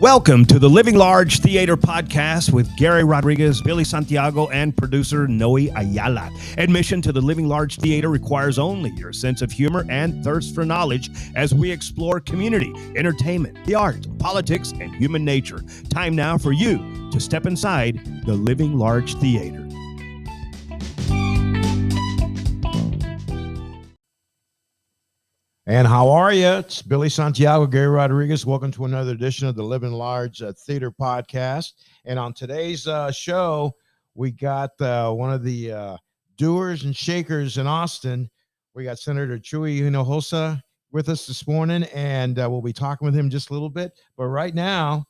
Welcome to the Living Large Theater Podcast with Gary Rodriguez, Billy Santiago, and producer Noe Ayala. Admission to the Living Large Theater requires only your sense of humor and thirst for knowledge as we explore community, entertainment, the arts, politics, and human nature. Time now for you to step inside the Living Large Theater. And how are you? It's Billy Santiago, Gary Rodriguez. Welcome to another edition of the Living Large Theater Podcast. And on today's show, we got one of the doers and shakers in Austin. We got Senator Chuy Hinojosa with us this morning, and we'll be talking with him just a little bit. But right now,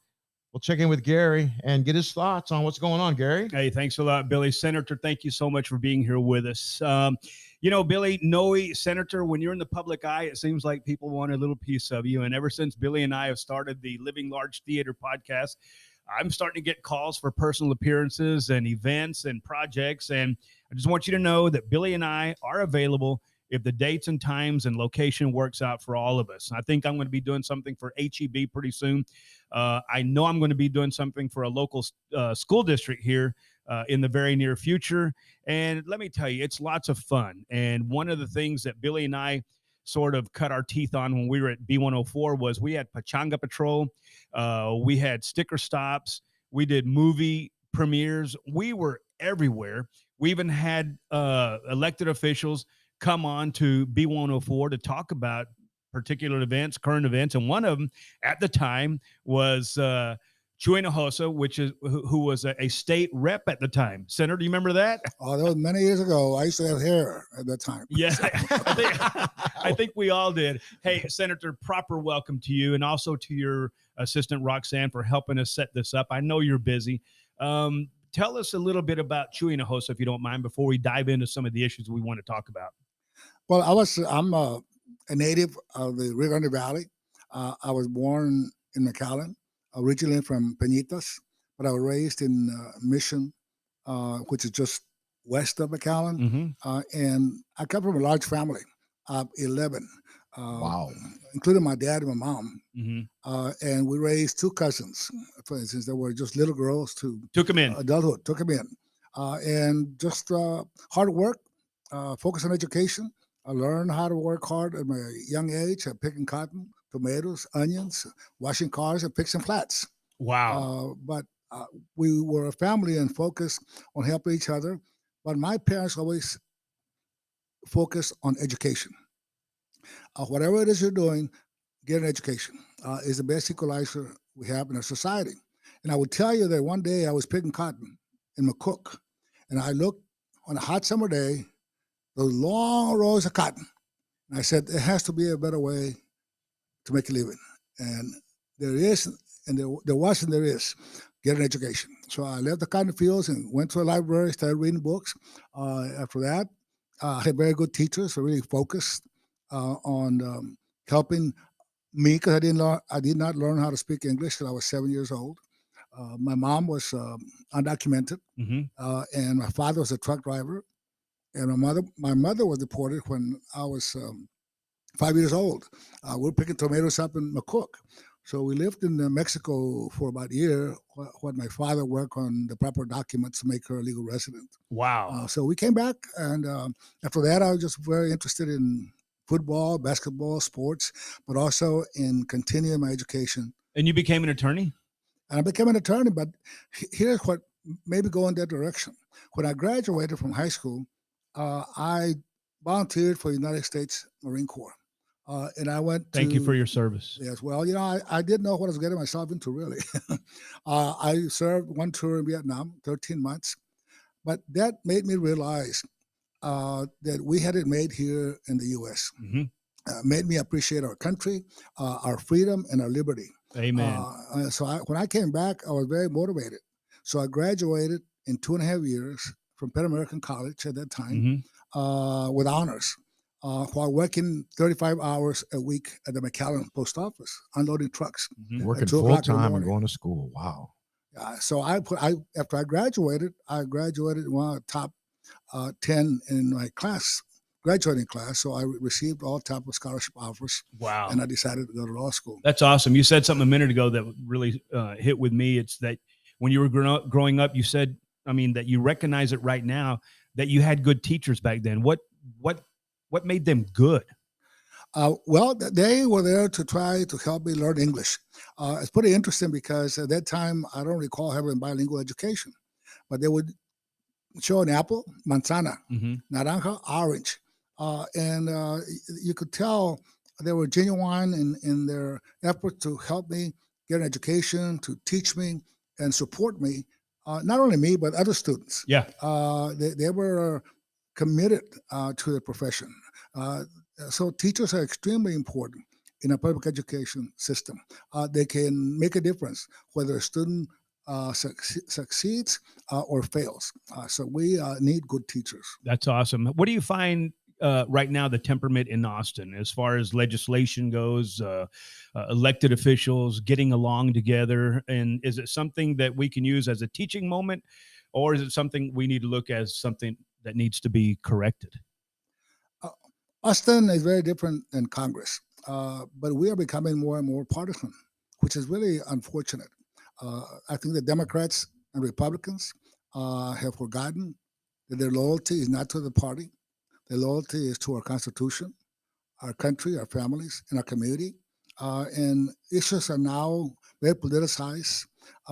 we'll check in with Gary and get his thoughts on what's going on, Gary. Hey, thanks a lot, Billy. Senator, thank you so much for being here with us. You know, Billy, Noe, Senator, when you're in the public eye, it seems like people want a little piece of you. And ever since Billy and I have started the Living Large Theater Podcast, I'm starting to get calls for personal appearances and events and projects. And I just want you to know that Billy and I are available if the dates and times and location works out for all of us. I think I'm going to be doing something for HEB pretty soon. I know I'm going to be doing something for a local school district here in the very near future. And let me tell you, it's lots of fun. And one of the things that Billy and I sort of cut our teeth on when we were at B104 was we had Pachanga Patrol. We had sticker stops. We did movie premieres. We were everywhere. We even had elected officials come on to B104 to talk about particular events, current events. And one of them at the time was Chuy Hinojosa, who was a state rep at the time. Senator, do you remember that? Oh, that was many years ago. I used to have hair at that time. Yeah, I think we all did. Hey, Senator, proper welcome to you, and also to your assistant, Roxanne, for helping us set this up. I know you're busy. Tell us a little bit about Chuy Hinojosa, if you don't mind, before we dive into some of the issues we want to talk about. Well, I'm a native of the Rio Grande Valley. I was born in McAllen, originally from Peñitas, but I was raised in Mission, which is just west of McAllen. And I come from a large family of 11. Wow. Including my dad and my mom. And we raised two cousins, for instance, that were just little girls to took them in adulthood, took them in. And just hard work, focus on education. I learned how to work hard at my young age, picking cotton, tomatoes, onions, washing cars, and fixing flats. Wow. But we were a family and focused on helping each other. But my parents always focused on education. Whatever it is you're doing, get an education. Is the best equalizer we have in our society. And I would tell you that one day I was picking cotton in McCook, and I looked on a hot summer day, those long rows of cotton. And I said, there has to be a better way to make a living. And there is, and there was, and there is. Get an education. So I left the cotton fields and went to a library, started reading books. After that, I had very good teachers who really focused on helping me, because I did not learn how to speak English till I was 7 years old. My mom was undocumented, and my father was a truck driver. And my mother was deported when I was 5 years old. We were picking tomatoes up in McCook. So we lived in Mexico for about a year while my father worked on the proper documents to make her a legal resident. Wow. So we came back, and after that, I was just very interested in football, basketball, sports, but also in continuing my education. And you became an attorney? And I became an attorney, but here's what made me go in that direction. When I graduated from high school, I volunteered for the United States Marine Corps. And I went to... Thank you for your service. Yes, well, you know, I didn't know what I was getting myself into, really. I served one tour in Vietnam, 13 months. But that made me realize that we had it made here in the U.S. Made me appreciate our country, our freedom, and our liberty. Amen. So when I came back, I was very motivated. So I graduated in 2.5 years from Penn American College at that time with honors, while working 35 hours a week at the McAllen post office, unloading trucks. Working full time and going to school. Wow. So after I graduated one of the top 10 in my class graduating class. So I received all type of scholarship offers, Wow. and I decided to go to law school. That's awesome. You said something a minute ago that really hit with me. It's that when you were growing up, you said, I mean, that you recognize it right now that you had good teachers back then. What made them good? Well, they were there to try to help me learn English. It's pretty interesting because at that time, I don't recall having bilingual education, but they would show an apple, manzana, naranja, orange. And you could tell they were genuine in their effort to help me get an education, to teach me and support me. Not only me, but other students. Yeah. They were committed to the profession. So teachers are extremely important in a public education system. They can make a difference whether a student succeeds or fails. So we need good teachers. That's awesome. What do you find right now the temperament in Austin as far as legislation goes, elected officials getting along together? And is it something that we can use as a teaching moment, or is it something we need to look as something that needs to be corrected? Austin is very different than Congress, but we are becoming more and more partisan, which is really unfortunate. I think the Democrats and Republicans have forgotten that their loyalty is not to the party. Their loyalty is to our Constitution, our country, our families, and our community. And issues are now very politicized,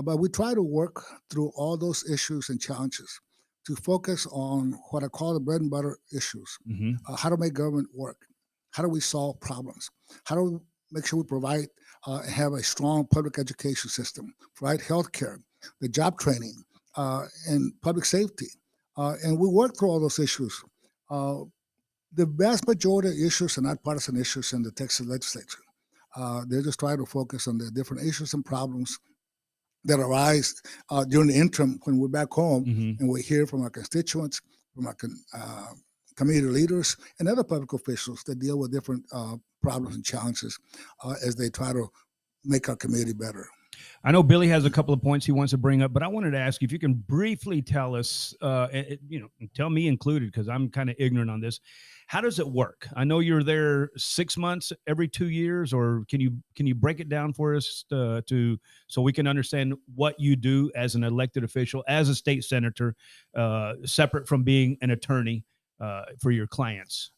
but we try to work through all those issues and challenges to focus on what I call the bread and butter issues. How to make government work? How do we solve problems? How do we make sure we provide have a strong public education system, provide health care, the job training, and public safety? And we work through all those issues. The vast majority of issues are not partisan issues in the Texas legislature. They're just trying to focus on the different issues and problems that arise during the interim when we're back home and we hear from our constituents, from our community leaders, and other public officials that deal with different problems and challenges as they try to make our community better. I know Billy has a couple of points he wants to bring up, but I wanted to ask you if you can briefly tell us, tell me included, because I'm kind of ignorant on this. How does it work? I know you're there 6 months every 2 years, or can you break it down for us so we can understand what you do as an elected official, as a state senator, separate from being an attorney for your clients?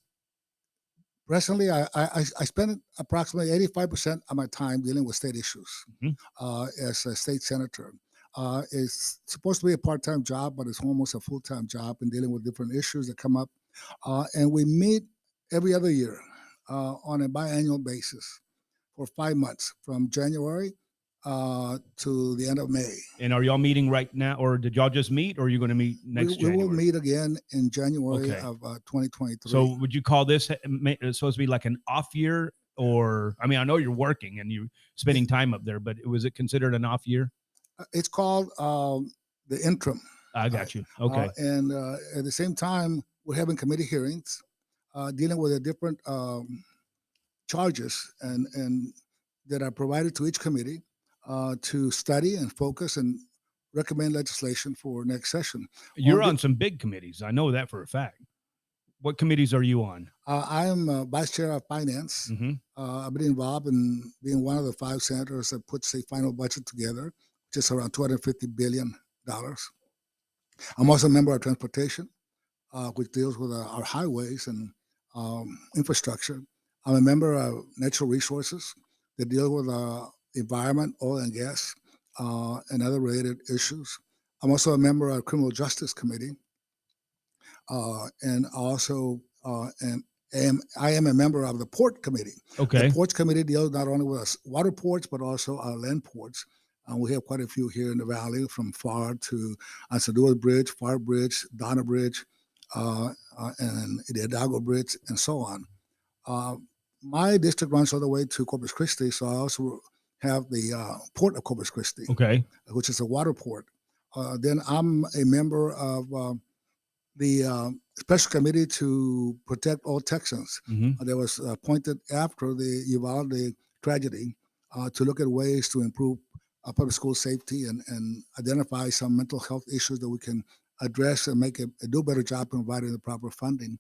Presently, I spend approximately 85% of my time dealing with state issues as a state senator. It's supposed to be a part-time job, but it's almost a full-time job in dealing with different issues that come up. And we meet every other year on a biannual basis for 5 months, from January to the end of May. And are y'all meeting right now, or did y'all just meet, or are you going to meet next January? We will meet again in January of 2023. So would you call this supposed to be like an off year? Or, I mean, I know you're working and you're spending time up there, but was it considered an off year? It's called the interim. I got you. Okay. And at the same time, we're having committee hearings dealing with the different charges and that are provided to each committee to study and focus and recommend legislation for next session. You're on some big committees. I know that for a fact. What committees are you on? I am vice chair of finance. I've been involved in being one of the 5 senators that puts the final budget together, which is around $250 billion. I'm also a member of transportation, which deals with our highways and infrastructure. I'm a member of natural resources that deal with environment, oil and gas, and other related issues. I'm also a member of the Criminal Justice Committee, and also I am a member of the Port Committee. Okay. The Ports Committee deals not only with us water ports, but also our land ports. We have quite a few here in the valley, from FAR to Ansadua Bridge, FAR Bridge, Donna Bridge, and the Hidalgo Bridge, and so on. My district runs all the way to Corpus Christi, so I also have the Port of Corpus Christi, which is a water port. Then I'm a member of the Special Committee to Protect All Texans that was appointed after the Uvalde tragedy to look at ways to improve public school safety and identify some mental health issues that we can address and do a better job providing the proper funding.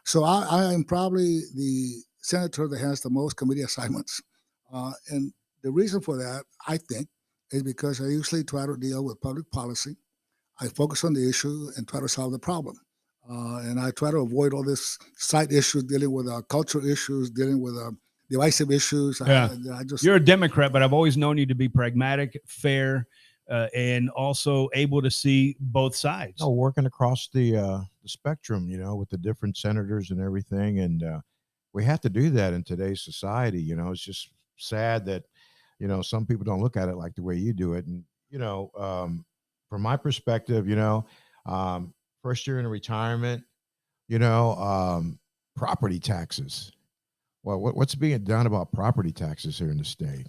So I am probably the senator that has the most committee assignments. And the reason for that, I think, is because I usually try to deal with public policy. I focus on the issue and try to solve the problem. And I try to avoid all this side issues, dealing with cultural issues, dealing with divisive issues. Yeah. I just You're a Democrat, but I've always known you to be pragmatic, fair, and also able to see both sides. No, working across the spectrum, with the different senators and everything, and we have to do that in today's society. It's just sad that some people don't look at it like the way you do it. And from my perspective, first year in retirement, property taxes. Well, what's being done about property taxes here in the state?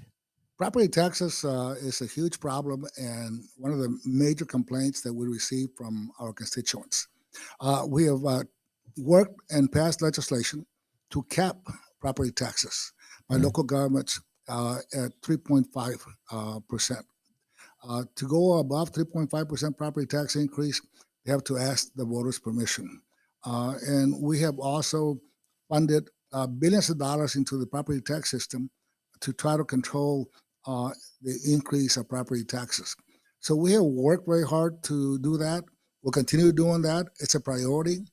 Property taxes is a huge problem and one of the major complaints that we receive from our constituents. We have worked and passed legislation to cap property taxes by local governments at 3.5%. To go above 3.5% property tax increase, they have to ask the voters' permission. And we have also funded billions of dollars into the property tax system to try to control the increase of property taxes. So we have worked very hard to do that. We'll continue doing that. It's a priority.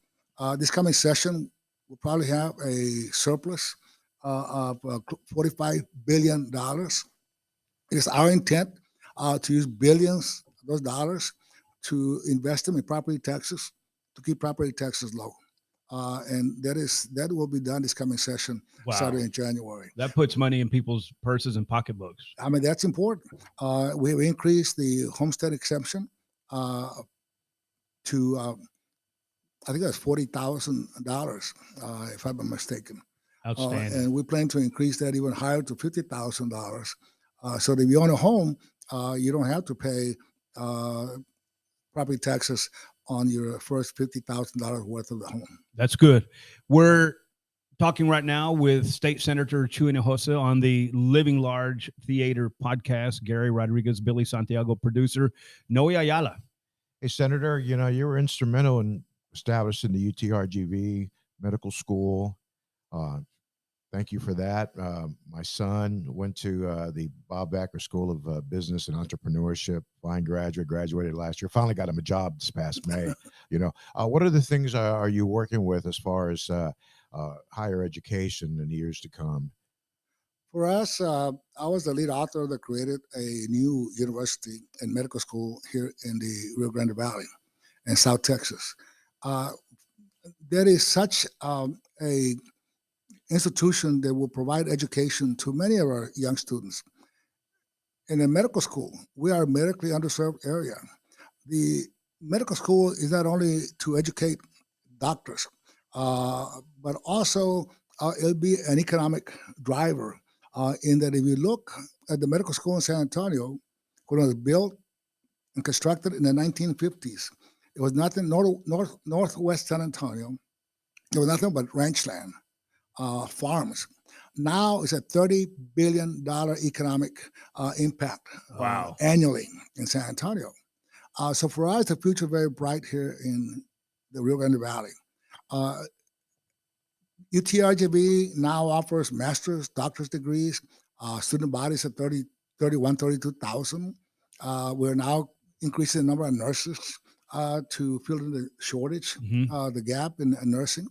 This coming session, we'll probably have a surplus of $45 billion. It is our intent to use billions of those dollars to invest them in property taxes, to keep property taxes low. And that will be done this coming session, starting in January. That puts money in people's purses and pocketbooks. I mean, that's important. We have increased the homestead exemption to, I think that's $40,000, if I'm not mistaken. Outstanding. And we plan to increase that even higher to $50,000. So that if you own a home, you don't have to pay property taxes on your first $50,000 worth of the home. That's good. We're talking right now with State Senator Chuy Hinojosa on the Living Large Theater podcast. Gary Rodriguez, Billy Santiago, producer, Noe Ayala. Hey, Senator, you were instrumental in establishing the UTRGV medical school. Thank you for that. My son went to the Bob Backer School of Business and Entrepreneurship. Fine graduated last year. Finally got him a job this past May. What other things are you working with as far as higher education in the years to come? For us, I was the lead author that created a new university and medical school here in the Rio Grande Valley in South Texas. There is such a institution that will provide education to many of our young students. In a medical school, we are a medically underserved area. The medical school is not only to educate doctors, but also it'll be an economic driver in that if you look at the medical school in San Antonio, when it was built and constructed in the 1950s, it was nothing, northwest San Antonio, there was nothing but ranch land. Farms. Now it's a $30 billion economic impact annually in San Antonio. So for us, the future is very bright here in the Rio Grande Valley. UTRGV now offers master's, doctor's degrees. Student bodies at 32,000. We're now increasing the number of nurses to fill in the shortage, the gap in nursing.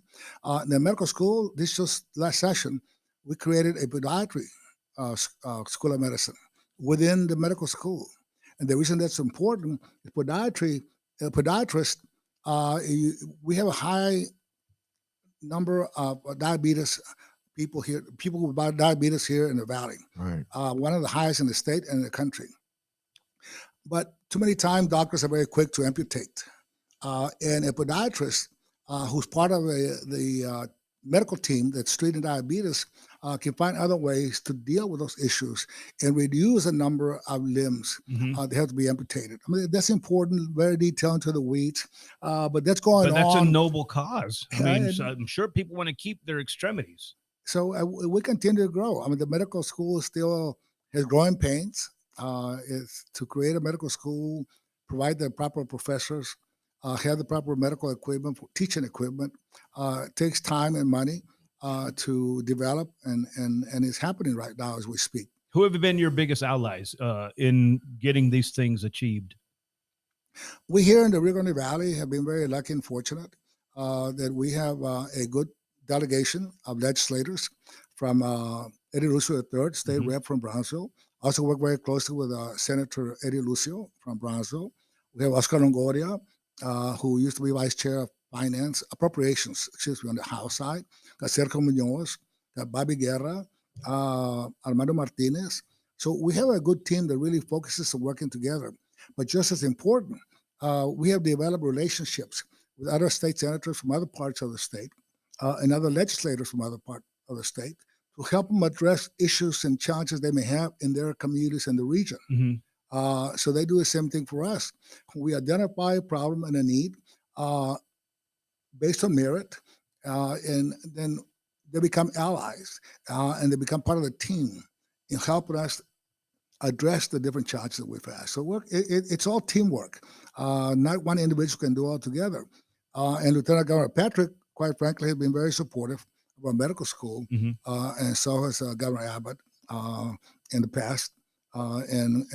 In the medical school, this just last session, we created a podiatry school of medicine within the medical school. And the reason that's important is podiatrists, we have a high number of diabetes people with diabetes here in the valley. Right. One of the highest in the state and in the country. But too many times, doctors are very quick to amputate. And a podiatrist who's part of the medical team that's treating diabetes can find other ways to deal with those issues and reduce the number of limbs that have to be amputated. I mean, that's important, very detailed into the weeds, but that's going on. But that's a noble cause. I mean, so I'm sure people want to keep their extremities. So we continue to grow. I mean, the medical school still has growing pains. Is to create a medical school, provide the proper professors, have the proper medical equipment, teaching equipment. It takes time and money to develop, and it's happening right now as we speak. Who have been your biggest allies in getting these things achieved? We here in the Rio Grande Valley have been very lucky and fortunate that we have a good delegation of legislators from Eddie Lucio III, state rep from Brownsville. Also work very closely with Senator Eddie Lucio from Brownsville. We have Oscar Longoria, who used to be vice chair of finance, appropriations, on the House side. Got Sergio Munoz, got Bobby Guerra, Armando Martinez. So we have a good team that really focuses on working together. But just as important, we have developed relationships with other state senators from other parts of the state and other legislators from other parts of the state to help them address issues and challenges they may have in their communities and the region. So they do the same thing for us. We identify a problem and a need based on merit, and then they become allies and they become part of the team in helping us address the different challenges that we've had. So it's all teamwork. Not one individual can do all together. And Lieutenant Governor Patrick, quite frankly, has been very supportive of our medical school, and so has Governor Abbott in the past, and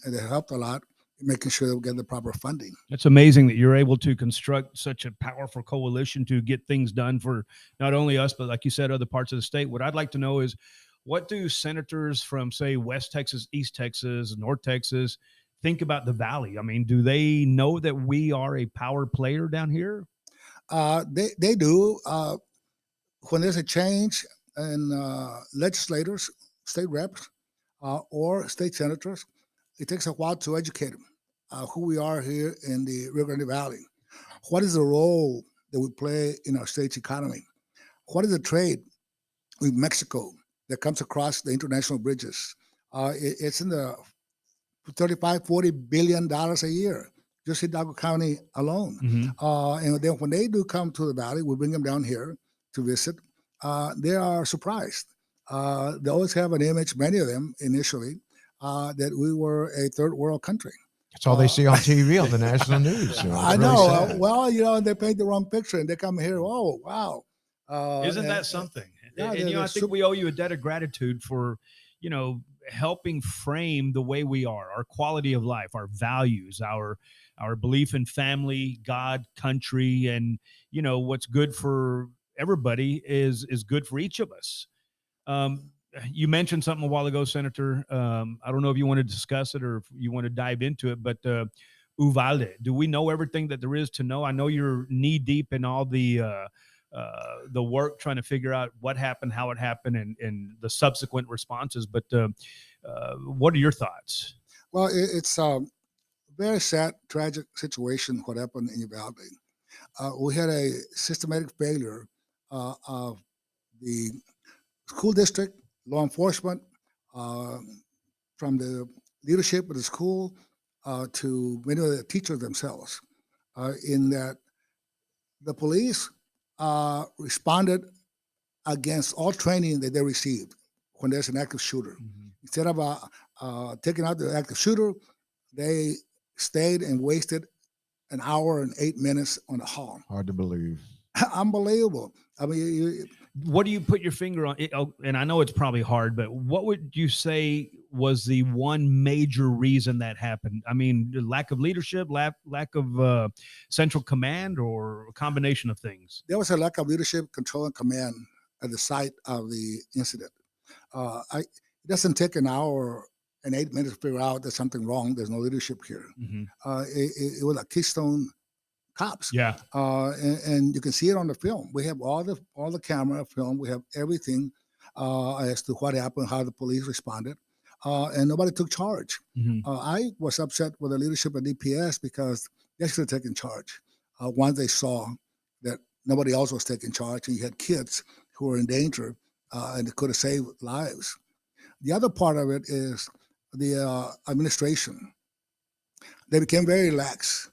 they helped a lot in making sure that we get the proper funding. It's amazing that you're able to construct such a powerful coalition to get things done for not only us, but like you said, other parts of the state. What I'd like to know is, what do senators from, say, West Texas, East Texas, North Texas think about the Valley? I mean, do they know that we are a power player down here? They do. When there's a change in legislators, state reps, or state senators, it takes a while to educate them who we are here in the Rio Grande Valley. What is the role that we play in our state's economy? What is the trade with Mexico that comes across the international bridges? It's in the $35-40 billion a year, just Hidalgo County alone. And then when they do come to the Valley, we bring them down here to visit. They are surprised. They always have an image, many of them initially, that we were a third world country. That's all they see on TV, on the national news. I know. Really well, they paint the wrong picture and they come here. Oh, wow. Isn't that something? Yeah, and I think we owe you a debt of gratitude for, helping frame the way we are, our quality of life, our values, our belief in family, God, country, and, what's good for everybody is good for each of us. You mentioned something a while ago, Senator. I don't know if you want to discuss it or if you want to dive into it, but Uvalde, do we know everything that there is to know? I know you're knee deep in all the work trying to figure out what happened, how it happened, and the subsequent responses. But what are your thoughts? Well, it's a very sad, tragic situation, what happened in Uvalde. We had a systematic failure of the school district, law enforcement, from the leadership of the school to many of the teachers themselves, in that the police responded against all training that they received when there's an active shooter. Instead of taking out the active shooter, they stayed and wasted an hour and 8 minutes on the hall. Hard to believe. Unbelievable. I mean, what do you put your finger on? And I know it's probably hard, but what would you say was the one major reason that happened? I mean, lack of leadership, lack of central command, or a combination of things? There was a lack of leadership, control, and command at the site of the incident. It doesn't take an hour and 8 minutes to figure out there's something wrong. There's no leadership here. It was a Keystone cops. Yeah. And you can see it on the film. We have all the camera film. We have everything as to what happened, how the police responded, and nobody took charge. I was upset with the leadership of DPS because they should have taken charge. Once they saw that nobody else was taking charge, and you had kids who were in danger, and it could have saved lives. The other part of it is the administration. They became very lax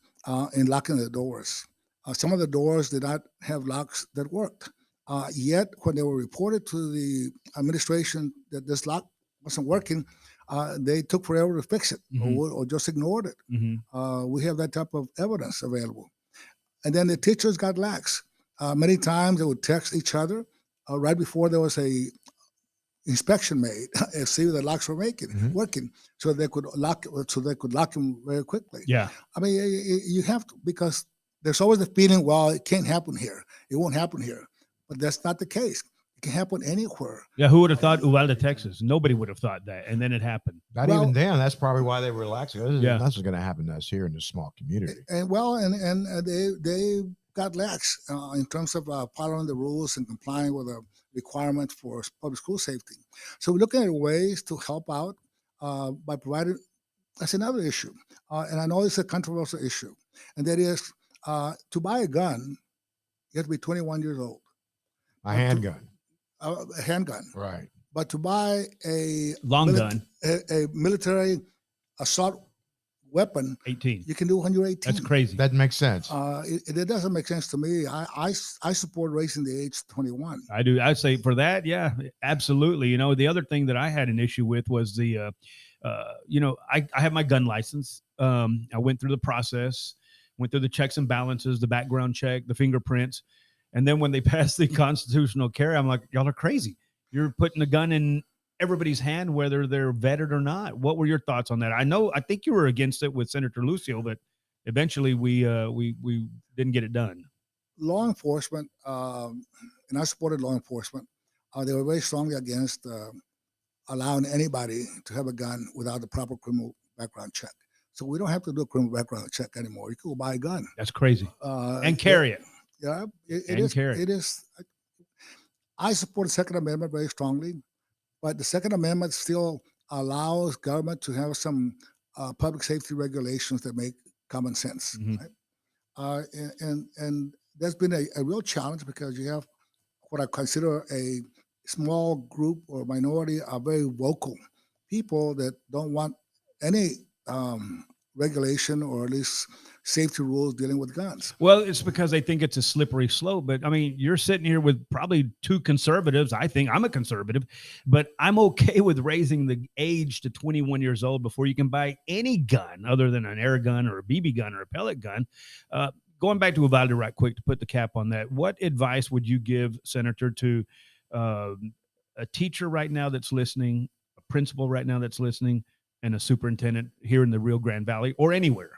in locking the doors. Some of the doors did not have locks that worked. Yet, when they were reported to the administration that this lock wasn't working, they took forever to fix it, or just ignored it. We have that type of evidence available. And then the teachers got lax. Many times they would text each other right before there was a inspection made and see the locks were working, so they could lock them very quickly. Yeah. I mean, you have to, because there's always the feeling, well, it can't happen here. It won't happen here. But that's not the case. It can happen anywhere. Yeah, who would have thought Uvalde, Texas? Nobody would have thought that, and then it happened. Not even then. That's probably why they were relaxing. Yeah. That's what's going to happen to us here in this small community. And they got lax in terms of following the rules and complying with the requirements for public school safety. So we're looking at ways to help out by providing. That's another issue, and I know it's a controversial issue, and that is to buy a gun, you have to be 21 years old. A handgun. A handgun. Right. But to buy a gun, a military assault weapon, 18. You can do when you're 18. That's crazy. That makes sense. It doesn't make sense to me. I support raising the age to 21. I do. I say for that, yeah, absolutely. You know, the other thing that I had an issue with was the, I have my gun license. I went through the process, went through the checks and balances, the background check, the fingerprints. And then when they passed the constitutional carry, I'm like, y'all are crazy. You're putting a gun in everybody's hand, whether they're vetted or not. What were your thoughts on that? I think you were against it with Senator Lucio, but eventually we didn't get it done. Law enforcement, and I supported law enforcement. They were very strongly against allowing anybody to have a gun without the proper criminal background check. So we don't have to do a criminal background check anymore. You can go buy a gun. That's crazy. And carry it. Yeah, it is. I support the Second Amendment very strongly, but the Second Amendment still allows government to have some public safety regulations that make common sense. Right? And there's been a real challenge because you have what I consider a small group or minority of very vocal people that don't want any regulation or at least safety rules dealing with guns. Well, it's because they think it's a slippery slope. But I mean, you're sitting here with probably two conservatives. I think I'm a conservative, but I'm okay with raising the age to 21 years old before you can buy any gun other than an air gun or a BB gun or a pellet gun. Going back to Uvalde right quick to put the cap on that, what advice would you give, Senator, to a teacher right now that's listening, a principal right now that's listening, and a superintendent here in the Rio Grande Valley or anywhere?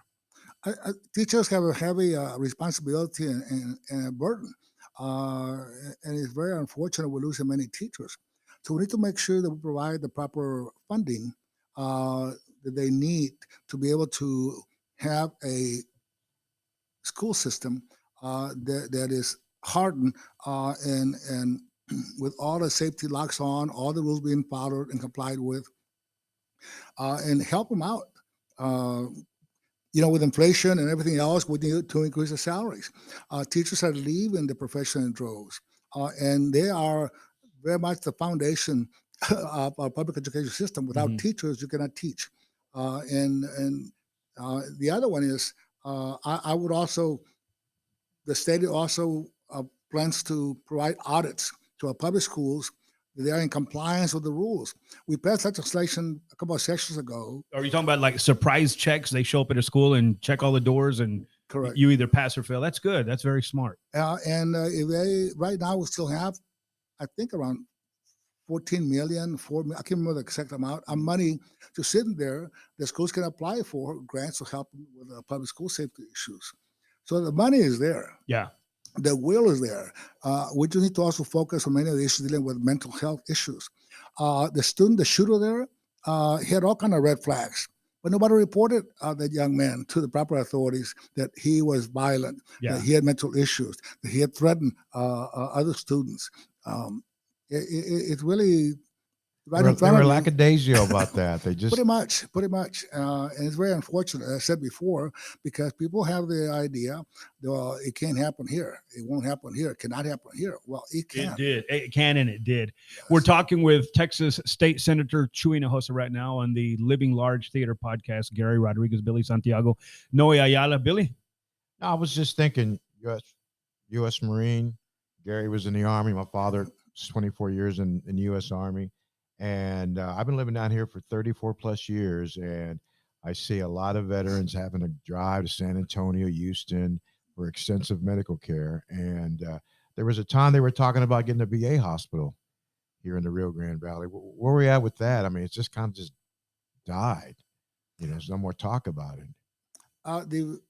Teachers have a heavy responsibility and a burden, and it's very unfortunate we're losing many teachers. So we need to make sure that we provide the proper funding that they need to be able to have a school system that is hardened and with all the safety locks on, all the rules being followed and complied with, and help them out. With inflation and everything else, we need to increase the salaries. Teachers are leaving the profession in droves, and they are very much the foundation of our public education system. Without teachers, you cannot teach. And the other one is, I would also, the state also plans to provide audits to our public schools. They are in compliance with the rules. We passed legislation a couple of sessions ago. Are you talking about like surprise checks? They show up at a school and check all the doors and correct. You either pass or fail. That's good. That's very smart. If they, right now we still have, I think around 14 million, I can't remember the exact amount of money to sit in there that schools can apply for grants to help them with public school safety issues. So the money is there. Yeah. The will is there. We just need to also focus on many of the issues dealing with mental health issues. The shooter there, he had all kind of red flags, but nobody reported that young man to the proper authorities that he was violent, that he had mental issues, that he had threatened other students. It's really right in front of They were you. lackadaisical about that. They just pretty much, and it's very unfortunate, as I said before, because people have the idea, well, it can't happen here, it won't happen here, it cannot happen here. Well, it can. It did. It can, and it did. Yes. We're talking with Texas State Senator Chuy Hinojosa right now on the Living Large Theater podcast. Gary Rodriguez, Billy Santiago, Noe Ayala. Billy, I was just thinking, U.S. Marine. Gary was in the Army. My father was 24 years in the U.S. Army. And I've been living down here for 34 plus years, and I see a lot of veterans having to drive to San Antonio, Houston for extensive medical care. And there was a time they were talking about getting a VA hospital here in the Rio Grande Valley. Where are we at with that? I mean, it's just kind of just died. There's no more talk about it. The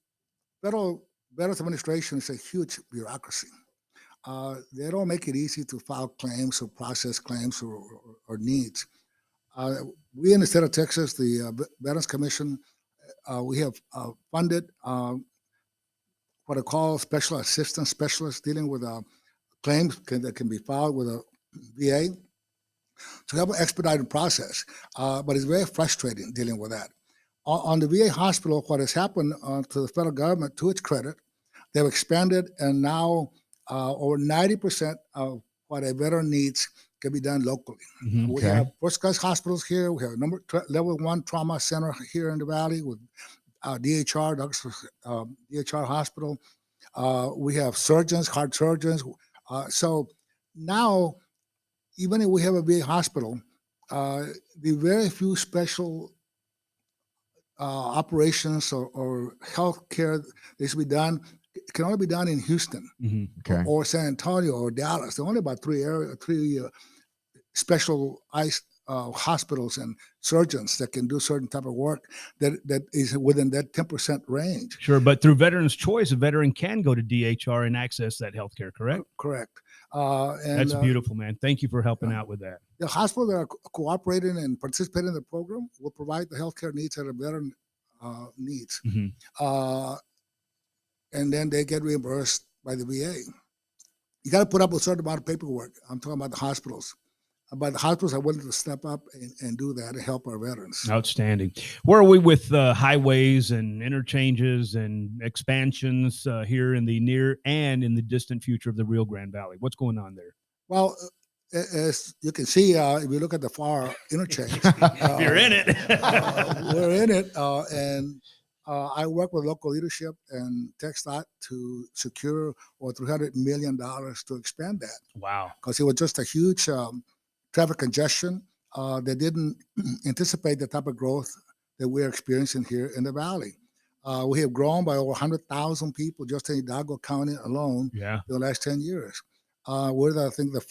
Federal Veterans Administration is a huge bureaucracy. They don't make it easy to file claims or process claims or needs. We in the state of Texas, the Veterans Commission, we have funded what I call special assistance specialists dealing with claims that can be filed with a VA to help expedite the process. But it's very frustrating dealing with that. On the VA hospital, what has happened to the federal government, to its credit, they've expanded, and now over 90% of what a veteran needs can be done locally. Mm-hmm. We have first-class hospitals here. We have level 1 trauma center here in the valley with DHR, DHR hospital. We have surgeons, heart surgeons. So now, even if we have a VA hospital, the very few special operations or health care that should be done can only be done in Houston, or San Antonio or Dallas. There are only about three specialized hospitals and surgeons that can do certain type of work that is within that 10% range. Sure, but through Veterans Choice, a veteran can go to DHR and access that health care, correct? Correct. That's beautiful, man. Thank you for helping out with that. The hospitals that are cooperating and participating in the program will provide the health care needs that a veteran needs. And then they get reimbursed by the VA. You got to put up a certain amount of paperwork. I'm talking about the hospitals. But the hospitals are willing to step up and do that and help our veterans. Outstanding. Where are we with highways and interchanges and expansions here in the near and in the distant future of the Rio Grande Valley? What's going on there? Well, as you can see, if you look at the far interchange, you're in it. We're in it, and I work with local leadership and TxDOT to secure over $300 million to expand that. Wow! Because it was just a huge traffic congestion. They didn't anticipate the type of growth that we're experiencing here in the valley. We have grown by over 100,000 people just in Hidalgo County alone in the last 10 years. We're, I think, the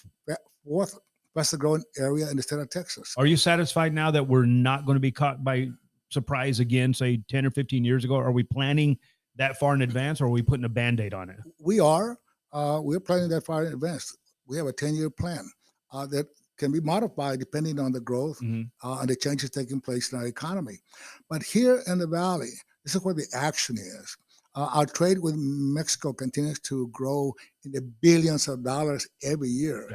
fourth fastest growing area in the state of Texas. Are you satisfied now that we're not going to be caught by surprise again, say 10 or 15 years ago? Are we planning that far in advance, or are we putting a Band-Aid on it? We are. We're planning that far in advance. We have a 10-year plan that can be modified depending on the growth and the changes taking place in our economy. But here in the valley, this is where the action is. Our trade with Mexico continues to grow in the billions of dollars every year,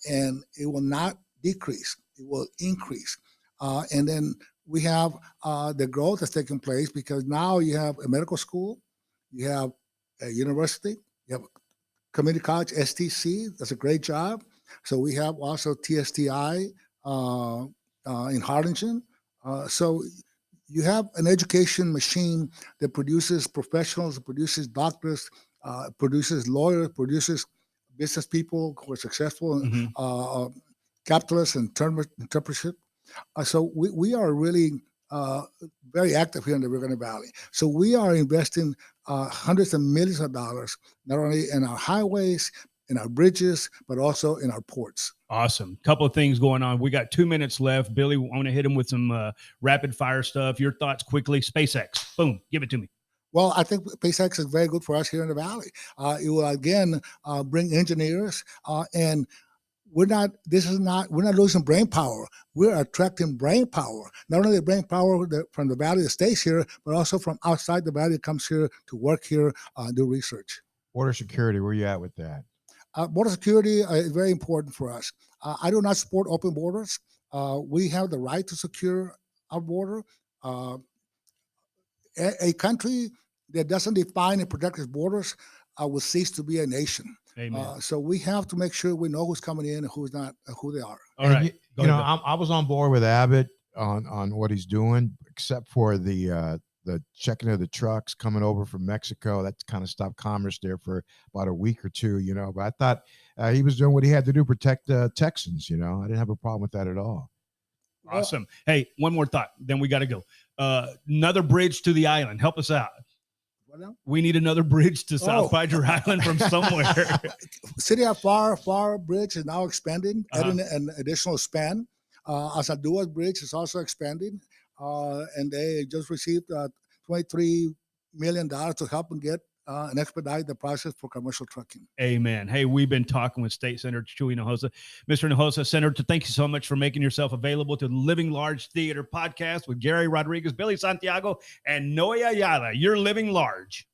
and it will not decrease. It will increase. And then we have the growth that's taking place because now you have a medical school, you have a university, you have a community college, STC. That's a great job. So we have also TSTI in Harlingen. So you have an education machine that produces professionals, produces doctors, produces lawyers, produces business people who are successful, capitalists and entrepreneurship. So we are really very active here in the Rio Grande Valley. So we are investing hundreds of millions of dollars, not only in our highways, in our bridges, but also in our ports. Awesome. Couple of things going on. We got 2 minutes left. Billy, I want to hit him with some rapid fire stuff. Your thoughts quickly. SpaceX. Boom. Give it to me. Well, I think SpaceX is very good for us here in the valley. It will again bring engineers, and we're not losing brain power. We're attracting brain power. Not only the brain power from the valley that stays here, but also from outside the valley that comes here to work here, do research. Border security, where are you at with that? Border security is very important for us. I do not support open borders. We have the right to secure our border. A country that doesn't define and protect its borders will cease to be a nation. So we have to make sure we know who's coming in and who's not, who they are. All right. I was on board with Abbott on what he's doing, except for the checking of the trucks coming over from Mexico. That kind of stopped commerce there for about a week or two, but I thought he was doing what he had to do to protect Texans. I didn't have a problem with that at all. Awesome. Hey, one more thought, then we got to go. Another bridge to the island. Help us out. What now? We need another bridge to South Padre Island from somewhere. City of Far Bridge is now expanding, adding an additional span. Asadua Bridge is also expanding, and they just received $23 million to help them get and expedite the process for commercial trucking. Amen. Hey, we've been talking with State Senator Chuy Hinojosa. Mr. Hinojosa, Senator, thank you so much for making yourself available to the Living Large Theater podcast with Gary Rodriguez, Billy Santiago, and Noe Ayala. You're living large.